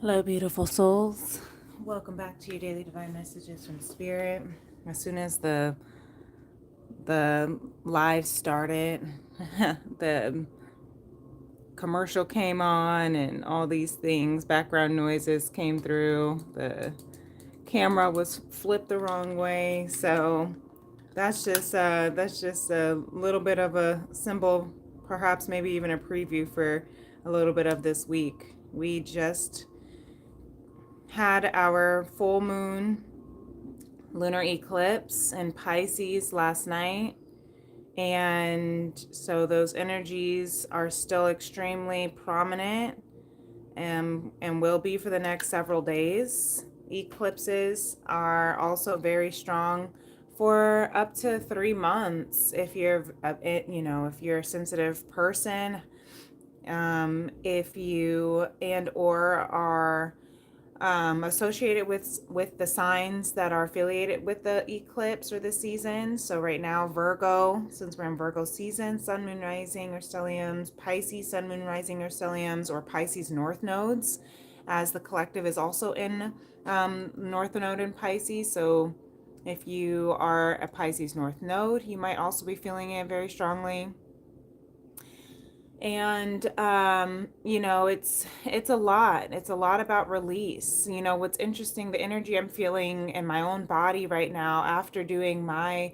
Hello, beautiful souls. Welcome back to your daily divine messages from Spirit. As soon as the live started, the commercial came on and all these things, background noises came through. The camera was flipped the wrong way, so that's just a little bit of a symbol, perhaps maybe even a preview for a little bit of this week. We just had our full moon lunar eclipse in Pisces last night. And so those energies are still extremely prominent and will be for the next several days. Eclipses are also very strong for up to 3 months if you're, if you're a sensitive person, if you and or are associated with the signs that are affiliated with the eclipse or the season. So right now, Virgo, since we're in Virgo season, Sun, Moon, Rising, or stelliums, Pisces, Sun, Moon, Rising, or stelliums, or Pisces North nodes, as the collective is also in North node in Pisces. So if you are a Pisces North node, you might also be feeling it very strongly. And it's a lot about release. What's interesting, the energy I'm feeling in my own body right now after doing my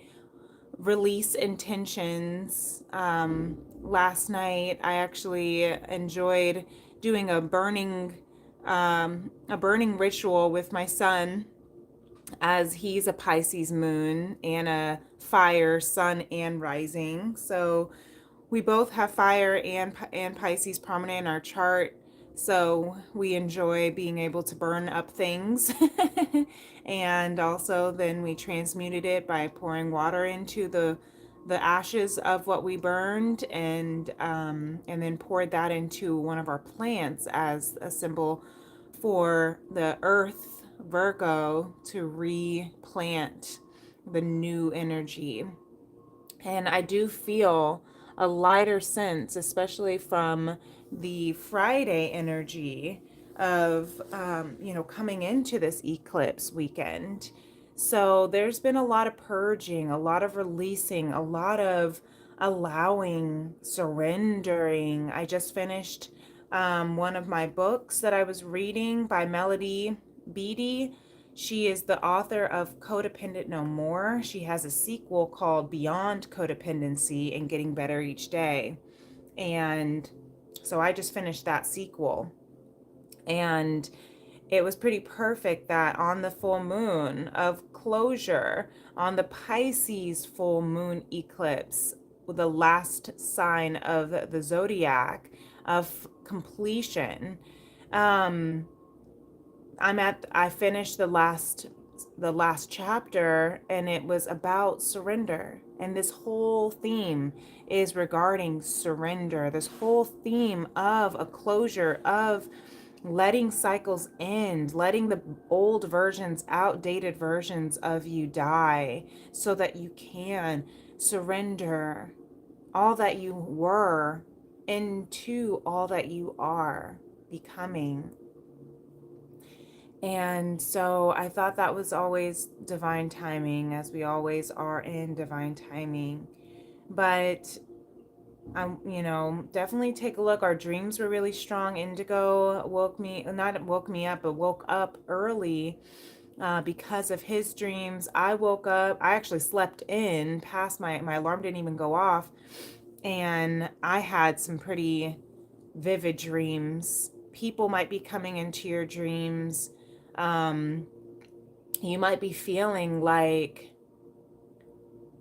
release intentions last night. I actually enjoyed doing a burning ritual with my son, as he's a Pisces moon and a fire sun and rising. So we both have fire and Pisces prominent in our chart, so we enjoy being able to burn up things. And also then we transmuted it by pouring water into the ashes of what we burned, and then poured that into one of our plants as a symbol for the earth Virgo to replant the new energy. And I do feel a lighter sense, especially from the Friday energy of, coming into this eclipse weekend. So there's been a lot of purging, a lot of releasing, a lot of allowing, surrendering. I just finished one of my books that I was reading by Melody Beattie. She is the author of Codependent No More. She has a sequel called Beyond Codependency and Getting Better Each Day. And so I just finished that sequel. And it was pretty perfect that on the full moon of closure, on the Pisces full moon eclipse, the last sign of the zodiac of completion, um, I finished the last chapter, and it was about surrender. And this whole theme is regarding surrender. This whole theme of a closure, of letting cycles end, letting the old versions, outdated versions of you die, so that you can surrender all that you were into all that you are becoming. And so I thought that was always divine timing, as we always are in divine timing. But definitely take a look. Our dreams were really strong. Indigo not woke me up, but woke up early because of his dreams. I woke up, I actually slept in past my alarm didn't even go off. And I had some pretty vivid dreams. People might be coming into your dreams. You might be feeling like,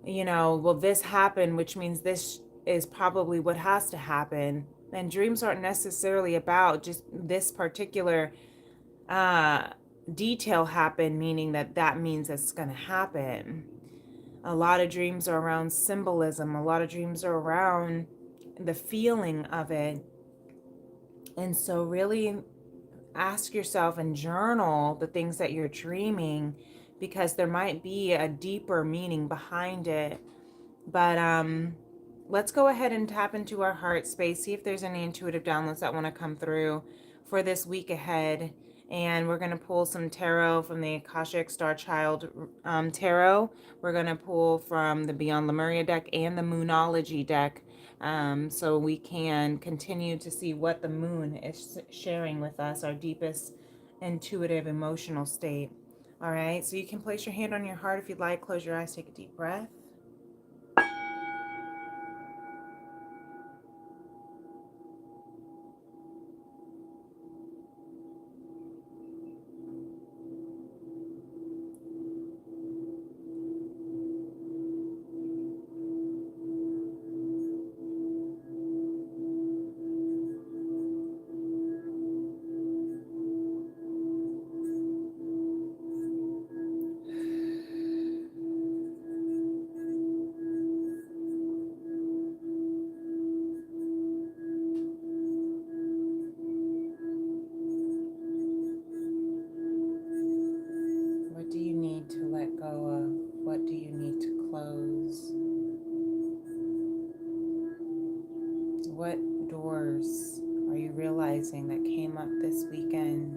well, this happened, which means this is probably what has to happen. And dreams aren't necessarily about just this particular detail happen, meaning that means it's going to happen. A lot of dreams are around symbolism. A lot of dreams are around the feeling of it. And so really ask yourself and journal the things that you're dreaming, because there might be a deeper meaning behind it. But let's go ahead and tap into our heart space, see if there's any intuitive downloads that want to come through for this week ahead. And we're going to pull some tarot from the Akashic Star Child Tarot. We're going to pull from the Beyond Lemuria deck and the Moonology deck, so we can continue to see what the moon is sharing with us, our deepest intuitive emotional state. All right, so you can place your hand on your heart if you'd like. Close your eyes, take a deep breath. What do you need to let go of? What do you need to close? What doors are you realizing that came up this weekend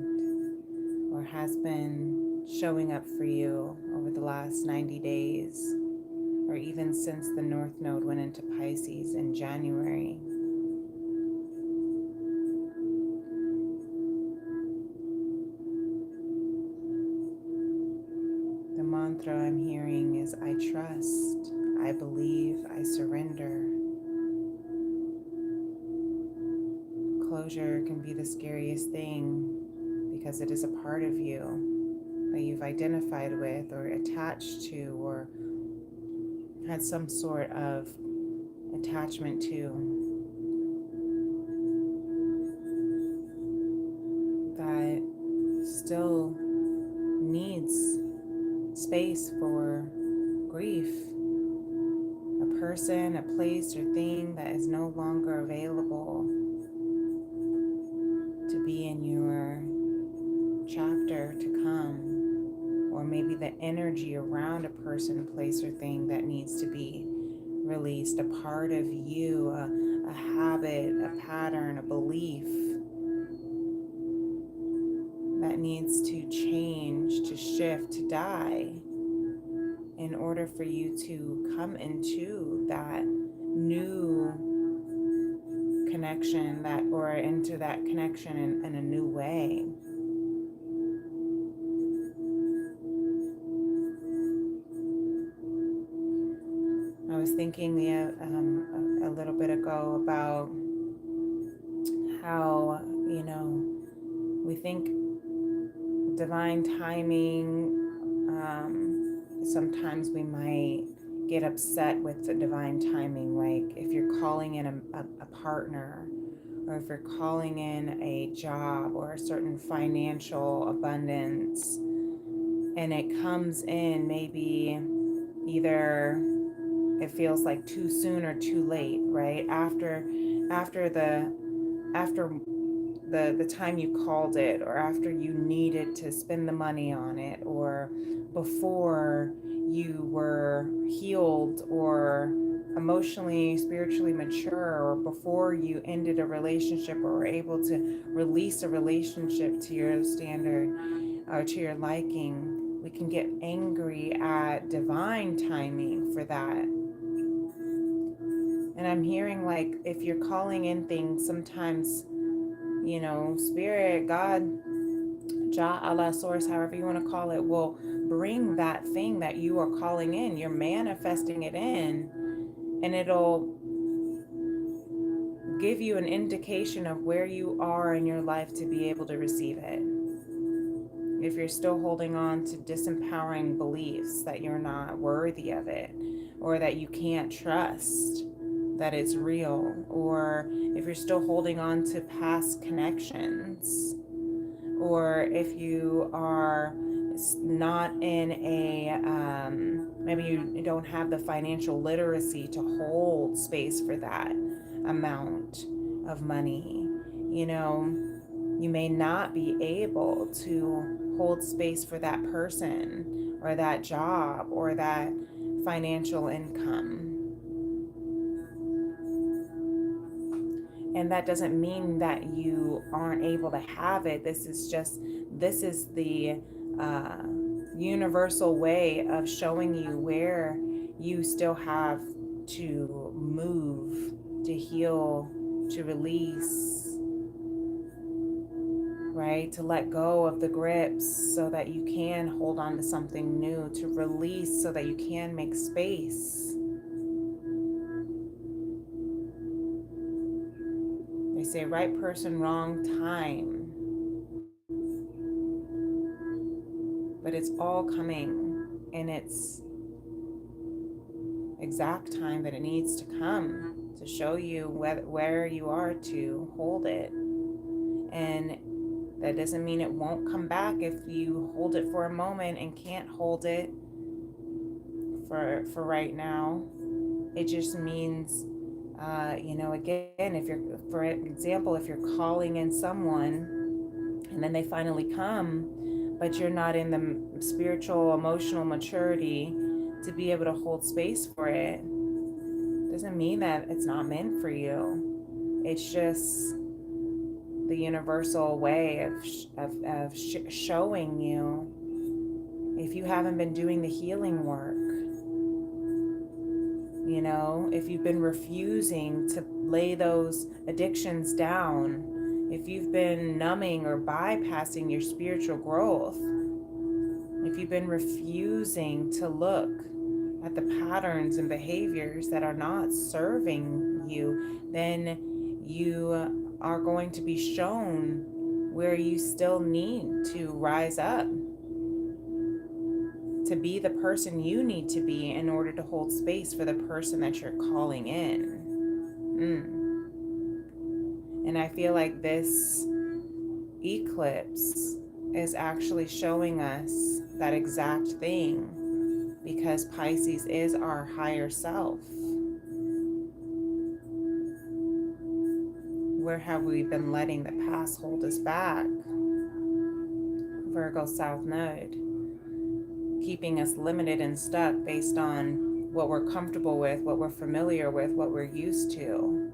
or has been showing up for you over the last 90 days, or even since the North Node went into Pisces in January? The mantra I'm hearing is I trust, I believe, I surrender. Closure can be the scariest thing because it is a part of you that you've identified with or attached to or had some sort of attachment to, that still needs space for grief. A person, a place, or thing that is no longer available to be in your chapter to come, or maybe the energy around a person, place, or thing that needs to be released, a part of you, a habit, a pattern, a belief that needs to change, to shift, to die in order for you to come into that new connection, that or into that connection in a new way. I was thinking a little bit ago about how, we think divine timing, sometimes we might get upset with the divine timing. Like if you're calling in a partner, or if you're calling in a job or a certain financial abundance, and it comes in maybe either it feels like too soon or too late, right? After the time you called it, or after you needed to spend the money on it, or before you were healed or emotionally, spiritually mature, or before you ended a relationship or were able to release a relationship to your standard or to your liking. We can get angry at divine timing for that. And I'm hearing, like, if you're calling in things, sometimes, Spirit, God, Jah, Allah, Source, however you want to call it, will bring that thing that you are calling in. You're manifesting it in, and it'll give you an indication of where you are in your life to be able to receive it. If you're still holding on to disempowering beliefs that you're not worthy of it, or that you can't trust that it's real, or if you're still holding on to past connections, or if you are not in maybe you don't have the financial literacy to hold space for that amount of money, you may not be able to hold space for that person or that job or that financial income. And that doesn't mean that you aren't able to have it. This is the uh, universal way of showing you where you still have to move, to heal, to release, right? To let go of the grips so that you can hold on to something new, to release so that you can make space. They say right person, wrong time, but it's all coming in its exact time that it needs to come to show you where you are to hold it. And that doesn't mean it won't come back if you hold it for a moment and can't hold it for right now. It just means, again, if you're, for example, if you're calling in someone and then they finally come, but you're not in the spiritual, emotional maturity to be able to hold space for it, doesn't mean that it's not meant for you. It's just the universal way of showing you if you haven't been doing the healing work. You know, if you've been refusing to lay those addictions down, if you've been numbing or bypassing your spiritual growth, if you've been refusing to look at the patterns and behaviors that are not serving you, then you are going to be shown where you still need to rise up to be the person you need to be in order to hold space for the person that you're calling in. And I feel like this eclipse is actually showing us that exact thing, because Pisces is our higher self. Where have we been letting the past hold us back? Virgo South Node, keeping us limited and stuck based on what we're comfortable with, what we're familiar with, what we're used to.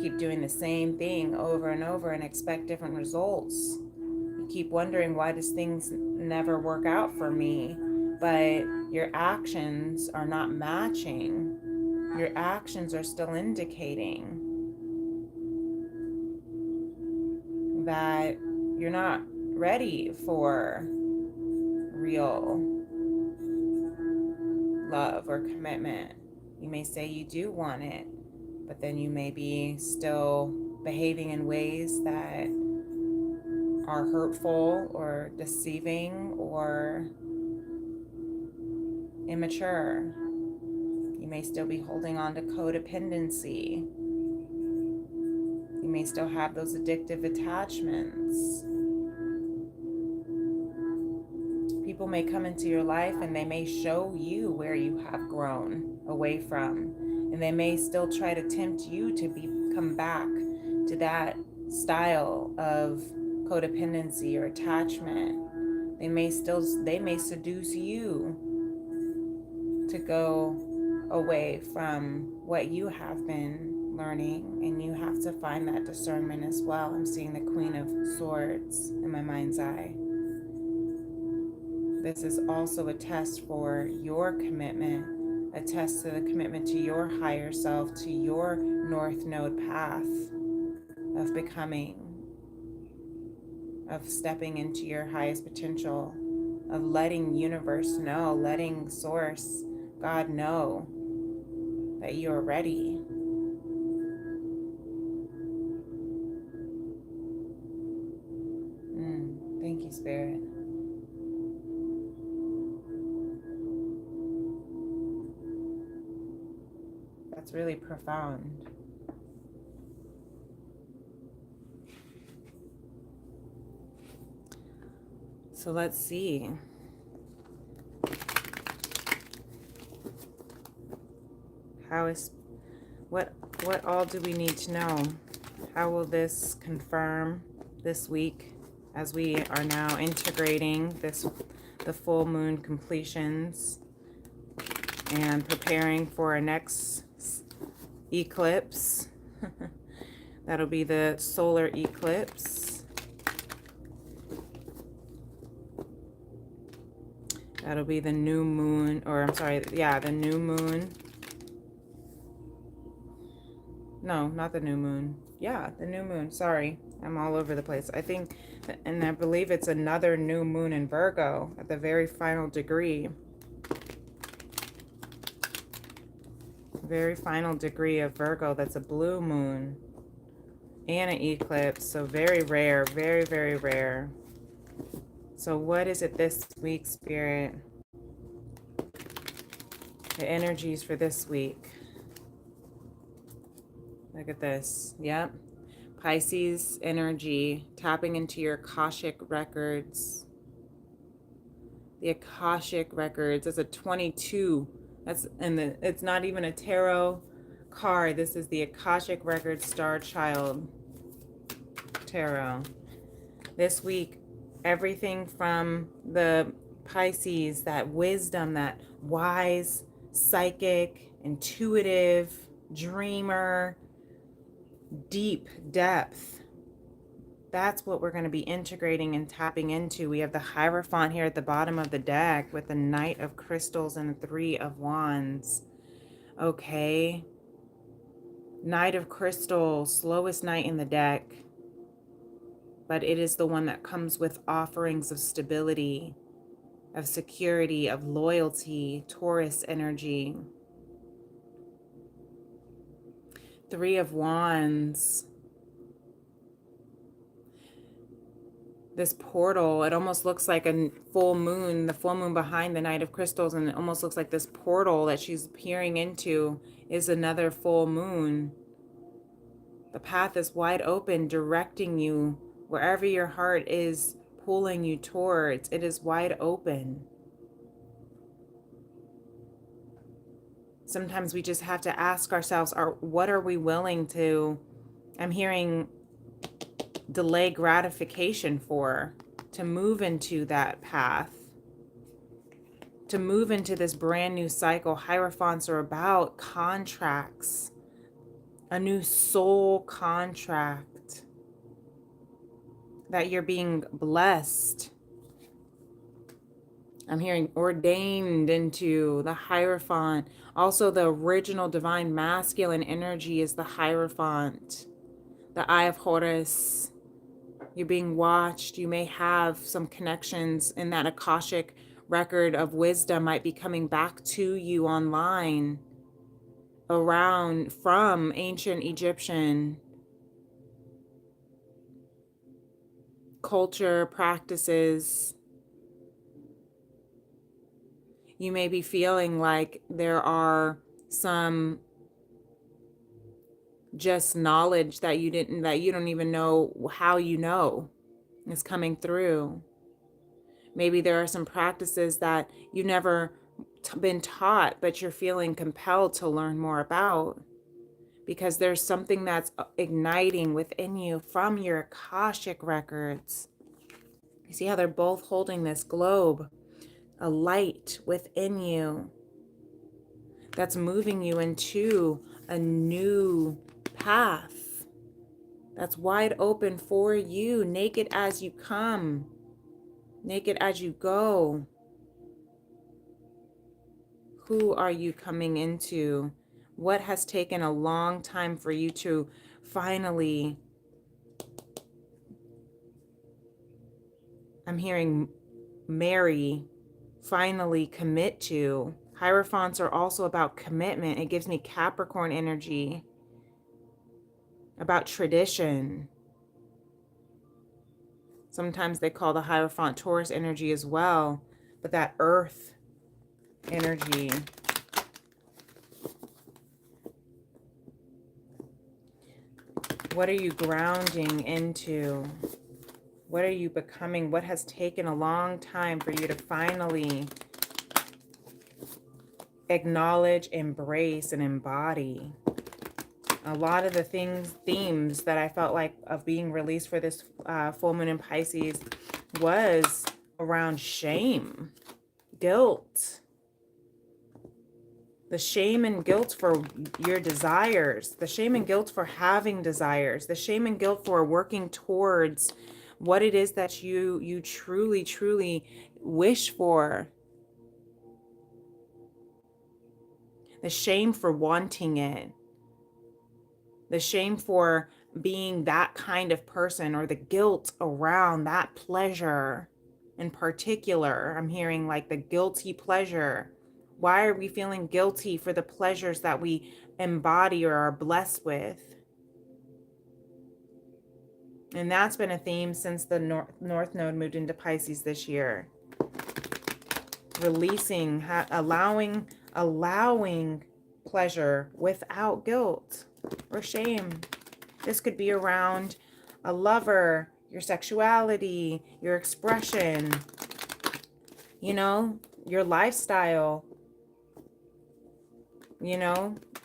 Keep doing the same thing over and over and expect different results. You keep wondering, why does things never work out for me? But your actions are not matching. Your actions are still indicating that you're not ready for real love or commitment. You may say you do want it, but then you may be still behaving in ways that are hurtful or deceiving or immature. You may still be holding on to codependency. You may still have those addictive attachments. People may come into your life and they may show you where you have grown away from. And they may still try to tempt you to come back to that style of codependency or attachment. They may seduce you to go away from what you have been learning, and you have to find that discernment as well. I'm seeing the Queen of Swords in my mind's eye. This is also a test for your commitment, a test to the commitment to your higher self, to your North Node path of becoming, of stepping into your highest potential, of letting universe know, letting source, God know that you are ready. Thank you, Spirit. That's really profound. So let's see. What all do we need to know? How will this confirm this week as we are now integrating the full moon completions and preparing for a next eclipse. That'll be the solar eclipse. That'll be the new moon, or I'm sorry, yeah, the new moon. No, not the new moon. Yeah, the new moon. Sorry, I'm all over the place. I think, and I believe it's another new moon in Virgo at the very final degree. Very final degree of Virgo. That's a blue moon and an eclipse. So very rare, very, very rare. So what is it this week, Spirit? The energies for this week. Look at this. Yep. Pisces energy, tapping into your Akashic records. The Akashic records. It's a 22. That's it's not even a tarot card. This is the Akashic Records Star Child Tarot. This week, everything from the Pisces, that wisdom, that wise, psychic, intuitive, dreamer, deep depth. That's what we're going to be integrating and tapping into. We have the Hierophant here at the bottom of the deck with the Knight of Crystals and the Three of Wands. Okay. Knight of Crystals, slowest knight in the deck. But it is the one that comes with offerings of stability, of security, of loyalty, Taurus energy. Three of Wands. This portal, it almost looks like a full moon, the full moon behind the Knight of Crystals, and it almost looks like this portal that she's peering into is another full moon. The path is wide open, directing you wherever your heart is pulling you towards. It is wide open. Sometimes we just have to ask ourselves, what are we willing to, I'm hearing delay gratification for, to move into that path, to move into this brand new cycle. Hierophants are about contracts, a new soul contract, that you're being blessed. I'm hearing ordained into the Hierophant. Also, the original divine masculine energy is the Hierophant, the Eye of Horus. You're being watched. You may have some connections in that Akashic record of wisdom might be coming back to you online around from ancient Egyptian culture, practices. You may be feeling like there are some just knowledge that you don't even know how you know is coming through. Maybe there are some practices that you've never been taught, but you're feeling compelled to learn more about, because there's something that's igniting within you from your Akashic records. You see how they're both holding this globe, a light within you that's moving you into a new path that's wide open for you, naked as you come, naked as you go. Who are you coming into? What has taken a long time for you to finally, I'm hearing marry, finally commit to? Hierophants are also about commitment. It gives me Capricorn energy, about tradition. Sometimes they call the Hierophant Taurus energy as well, but that earth energy. What are you grounding into? What are you becoming? What has taken a long time for you to finally acknowledge, embrace, and embody? A lot of the themes that I felt like of being released for this full moon in Pisces was around shame, guilt, The shame and guilt for your desires, the shame and guilt for having desires, the shame and guilt for working towards what it is that you truly, truly wish for. The shame for wanting it. The shame for being that kind of person, or the guilt around that pleasure in particular. I'm hearing like the guilty pleasure. Why are we feeling guilty for the pleasures that we embody or are blessed with? And that's been a theme since the North Node moved into Pisces this year. Releasing, allowing pleasure without guilt or shame. This could be around a lover, your sexuality, your expression, your lifestyle,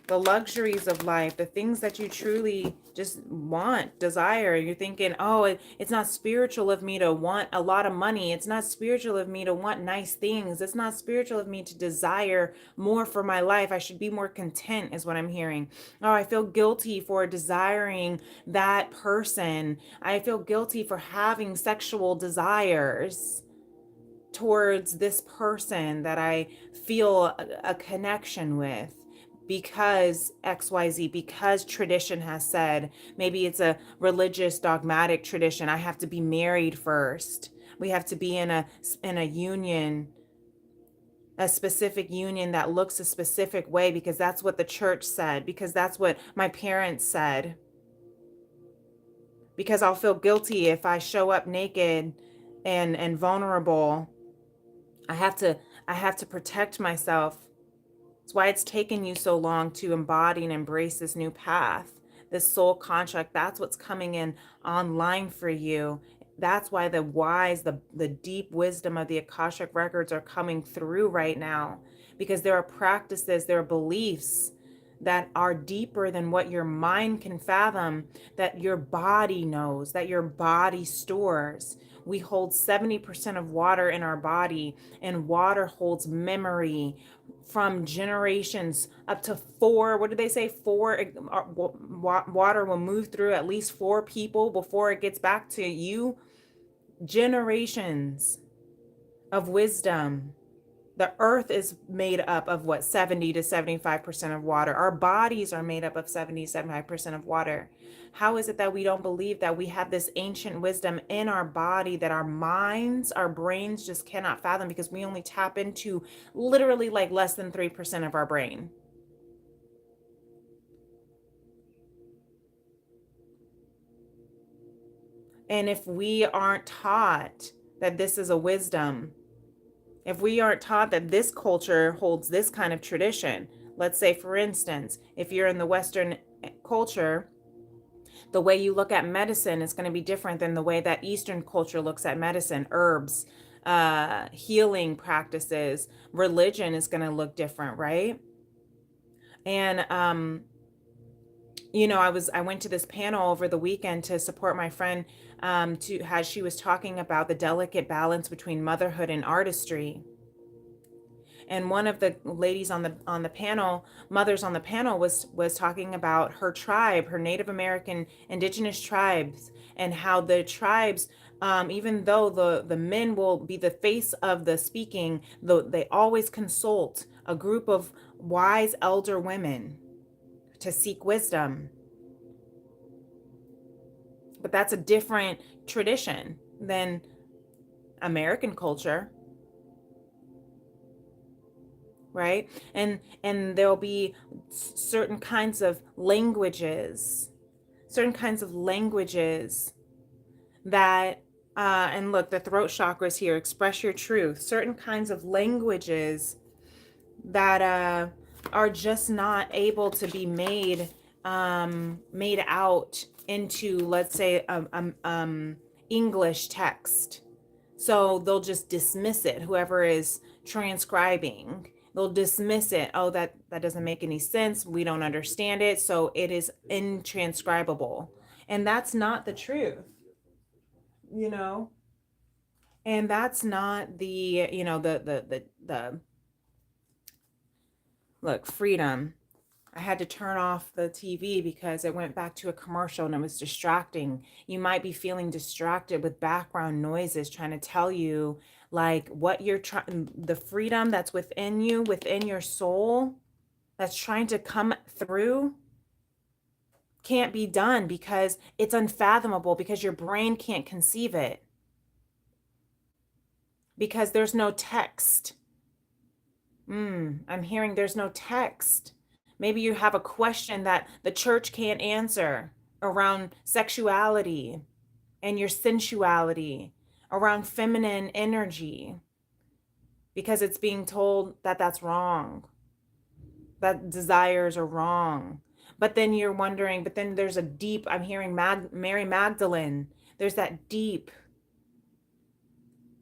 the luxuries of life, the things that you truly just want, desire. You're thinking, oh, it's not spiritual of me to want a lot of money. It's not spiritual of me to want nice things. It's not spiritual of me to desire more for my life. I should be more content, is what I'm hearing. Oh, I feel guilty for desiring that person. I feel guilty for having sexual desires towards this person that I feel a connection with, because XYZ, because tradition has said. Maybe it's a religious dogmatic tradition. I have to be married first. We have to be in a union, a specific union that looks a specific way, because that's what the church said, because that's what my parents said. Because I'll feel guilty if I show up naked and vulnerable. I have to protect myself. That's why it's taken you so long to embody and embrace this new path, this soul contract. That's what's coming in online for you. That's why the wise, the deep wisdom of the Akashic records are coming through right now, because there are practices, there are beliefs that are deeper than what your mind can fathom, that your body knows, that your body stores. We hold 70% of water in our body, and water holds memory from generations up to four. What did they say? Water will move through at least 4 people before it gets back to you. Generations of wisdom. The earth is made up of what, 70 to 75% of water. Our bodies are made up of 70 to 75% of water. How is it that we don't believe that we have this ancient wisdom in our body that our minds, our brains just cannot fathom, because we only tap into literally like less than 3% of our brain? And if we aren't taught that this is a wisdom, if we aren't taught that this culture holds this kind of tradition, let's say, for instance, if you're in the Western culture, the way you look at medicine is going to be different than the way that Eastern culture looks at medicine, herbs, healing practices, religion is going to look different, right? And I went to this panel over the weekend to support my friend, as she was talking about the delicate balance between motherhood and artistry. And one of the ladies on the panel, mothers on the panel, was talking about her tribe, her Native American indigenous tribes, and how the tribes, even though the men will be the face of the speaking, they always consult a group of wise elder women to seek wisdom. But that's a different tradition than American culture, right? And there'll be certain kinds of languages that and look, the throat chakra is here. Express your truth. Certain kinds of languages that are just not able to be made out into, let's say, English text. So they'll just dismiss it. Whoever is transcribing, they'll dismiss it. Oh, that doesn't make any sense. We don't understand it. So it is intranscribable. And that's not the truth, you know? And that's not the Look, freedom. I had to turn off the TV because it went back to a commercial and it was distracting. You might be feeling distracted with background noises trying to tell you like what you're trying, the freedom that's within you, within your soul, that's trying to come through, can't be done because it's unfathomable, because your brain can't conceive it, because there's no text. I'm hearing there's no text. Maybe you have a question that the church can't answer around sexuality and your sensuality, around feminine energy, because it's being told that that's wrong, that desires are wrong. But then you're wondering, but then there's a deep, I'm hearing Mary Magdalene, there's that deep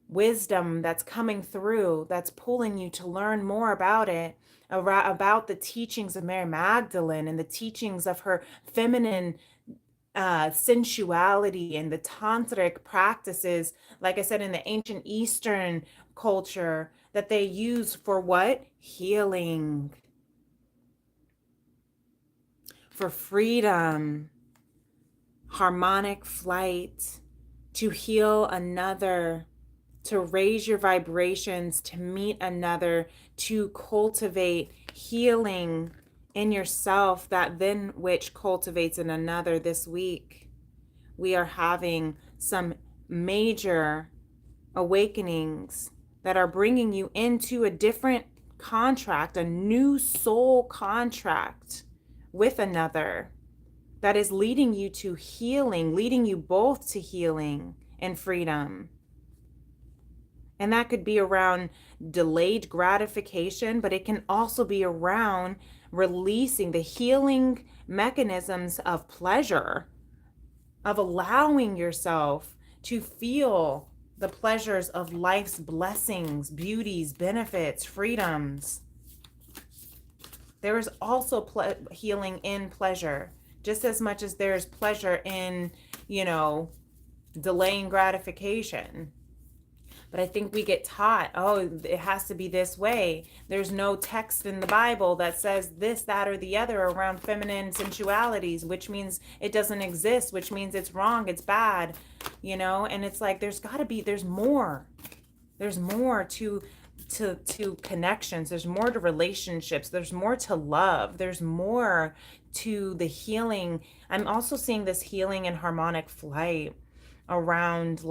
wisdom that's coming through, that's pulling you to learn more about it, about the teachings of Mary Magdalene and the teachings of her feminine sensuality and the tantric practices, like I said, in the ancient Eastern culture, that they use for what? Healing, for freedom, harmonic flight, to heal another, to raise your vibrations, to meet another, to cultivate healing in yourself, that then which cultivates in another. This week, we are having some major awakenings that are bringing you into a different contract, a new soul contract with another, that is leading you to healing, leading you both to healing and freedom. And that could be around delayed gratification, but it can also be around releasing the healing mechanisms of pleasure, of allowing yourself to feel the pleasures of life's blessings, beauties, benefits, freedoms. There is also healing in pleasure, just as much as there's pleasure in, delaying gratification. But I think we get taught, oh, it has to be this way. There's no text in the Bible that says this, that, or the other around feminine sensualities, which means it doesn't exist, which means it's wrong, it's bad, And it's like, there's more. There's more to connections. There's more to relationships. There's more to love. There's more to the healing. I'm also seeing this healing and harmonic flight around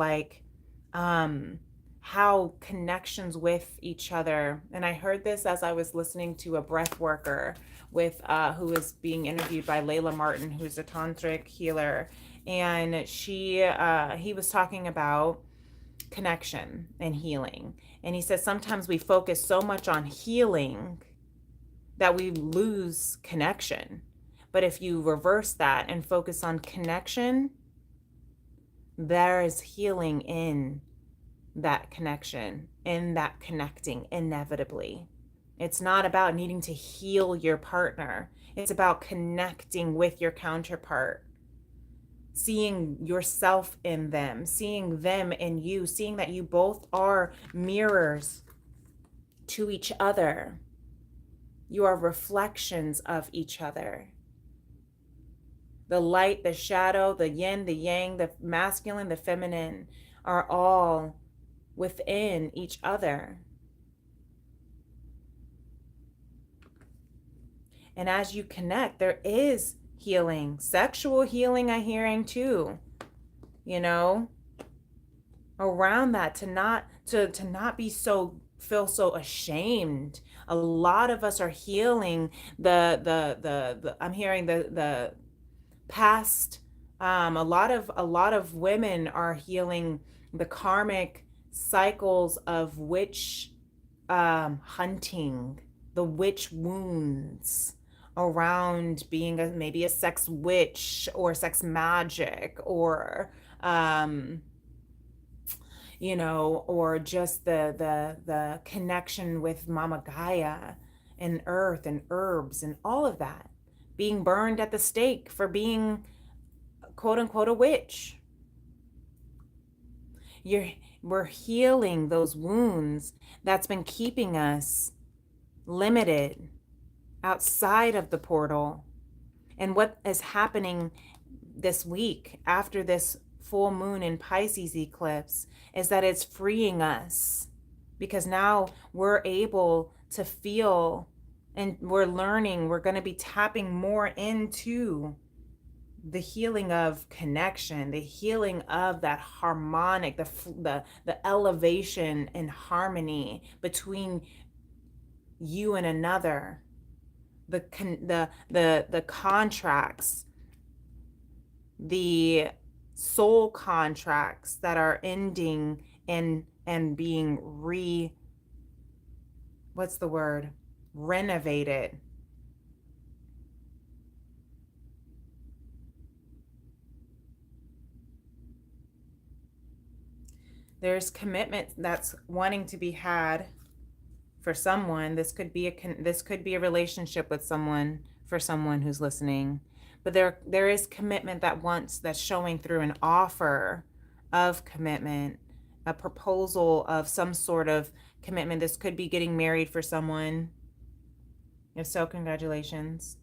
how connections with each other. And I heard this as I was listening to a breath worker with who was being interviewed by Layla Martin, who's a tantric healer, and he was talking about connection and healing. And he says sometimes we focus so much on healing that we lose connection. But if you reverse that and focus on connection, there is healing in that connection, in that connecting, inevitably. It's not about needing to heal your partner. It's about connecting with your counterpart, seeing yourself in them, seeing them in you, seeing that you both are mirrors to each other. You are reflections of each other. The light, the shadow, the yin, the yang, the masculine, the feminine are all within each other. And as you connect, there is healing, sexual healing, I'm hearing too, around that, to not feel so ashamed. A lot of us are healing the I'm hearing the past. A lot of women are healing the karmic cycles of witch hunting, the witch wounds around being maybe a sex witch or sex magic, or or just the connection with Mama Gaia and earth and herbs and all of that, being burned at the stake for being quote unquote a witch. We're healing those wounds that's been keeping us limited, outside of the portal. And what is happening this week after this full moon in Pisces eclipse is that it's freeing us, because now we're able to feel, and we're learning, we're going to be tapping more into the healing of connection, the healing of that harmonic, the elevation and harmony between you and another, the contracts, the soul contracts that are ending and being what's the word? Renovated. There's commitment that's wanting to be had for someone. This could be a relationship with someone, for someone who's listening. But there is commitment that's showing through, an offer of commitment, a proposal of some sort of commitment. This could be getting married for someone. If so, congratulations.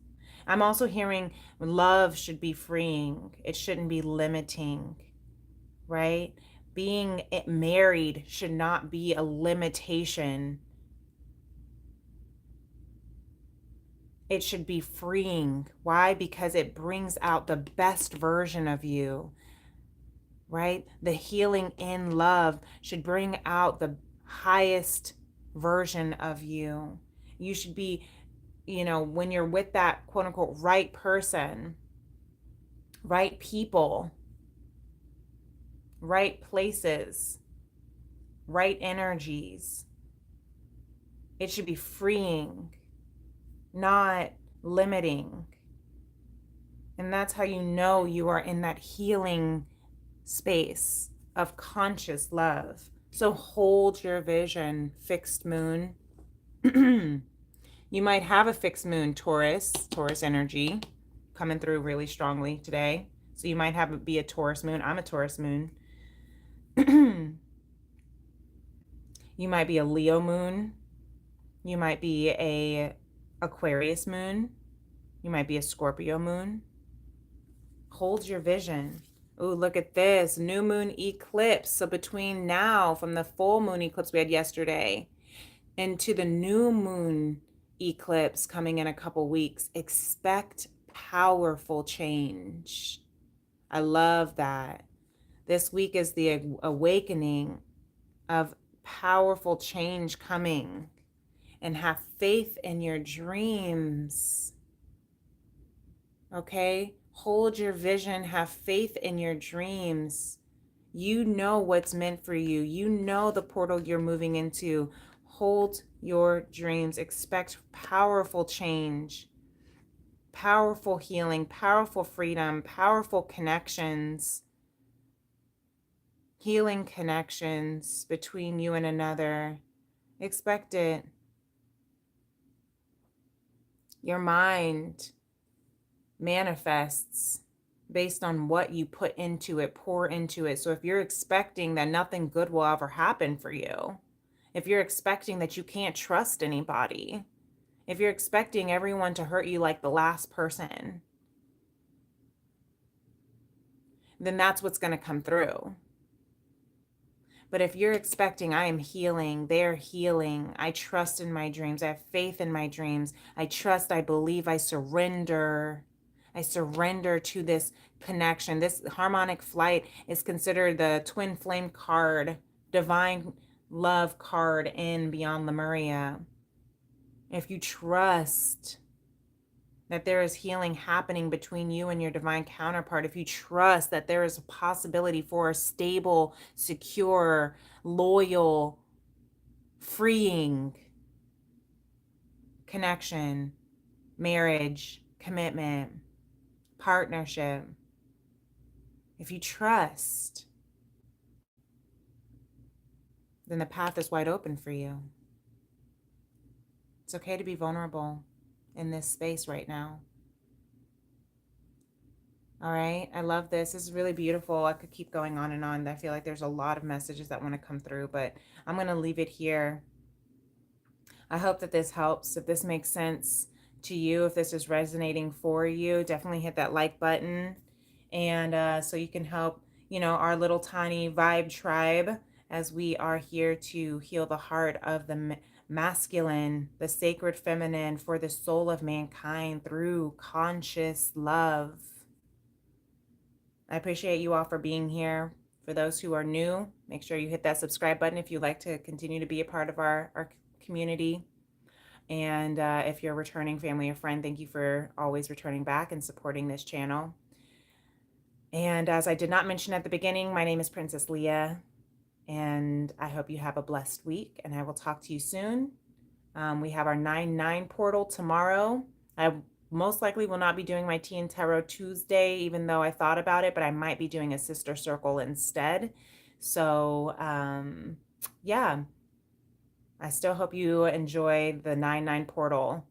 I'm also hearing love should be freeing. It shouldn't be limiting, right? Being married should not be a limitation. It should be freeing. Why? Because it brings out the best version of you, right? The healing in love should bring out the highest version of you. You should be, when you're with that quote unquote right person, right people, right places, right energies, it should be freeing, not limiting. And that's how you know you are in that healing space of conscious love. So hold your vision, fixed moon. You might have a fixed moon, Taurus energy coming through really strongly today. So you might be a Taurus moon. I'm a Taurus moon. You might be a Leo moon. You might be a Aquarius moon. You might be a Scorpio moon. Hold your vision. Oh, look at this. New moon eclipse. So between now, from the full moon eclipse we had yesterday, into the new moon eclipse coming in a couple weeks, expect powerful change. I love that. This week is the awakening of powerful change coming. And have faith in your dreams. Okay? Hold your vision. Have faith in your dreams. You know what's meant for you. You know the portal you're moving into. Hold your dreams. Expect powerful change, powerful healing, powerful freedom, powerful connections, healing connections between you and another. Expect it. Your mind manifests based on what you put into it, pour into it. So if you're expecting that nothing good will ever happen for you, if you're expecting that you can't trust anybody, if you're expecting everyone to hurt you like the last person, then that's what's going to come through. But if you're expecting, I am healing, they're healing, I trust in my dreams, I have faith in my dreams, I trust, I believe, I surrender to this connection. This harmonic flight is considered the twin flame card, divine love card in Beyond Lemuria. If you trust that there is healing happening between you and your divine counterpart, if you trust that there is a possibility for a stable, secure, loyal, freeing connection, marriage, commitment, partnership, if you trust, then the path is wide open for you. It's okay to be vulnerable in this space right now. All right. I love this. This is really beautiful. I could keep going on and on. I feel like there's a lot of messages that want to come through, but I'm going to leave it here. I hope that this helps. If this makes sense to you. If this is resonating for you, definitely hit that like button. And so you can help, our little tiny vibe tribe, as we are here to heal the heart of the masculine, the sacred feminine, for the soul of mankind through conscious love. I appreciate you all for being here. For those who are new, make sure you hit that subscribe button if you'd like to continue to be a part of our community. And if you're a returning family or friend, thank you for always returning back and supporting this channel. And as I did not mention at the beginning, my name is Princess Leah, and I hope you have a blessed week, and I will talk to you soon. We have our 9/9 portal tomorrow. I most likely will not be doing my Tea and Tarot Tuesday, even though I thought about it, but I might be doing a sister circle instead. So, yeah, I still hope you enjoy the 9/9 portal,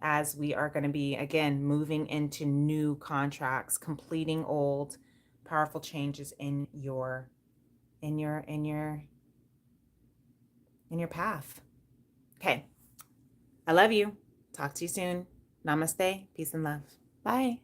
as we are going to be, again, moving into new contracts, completing old, powerful changes in your path. Okay. I love you. Talk to you soon. Namaste. Peace and love. Bye.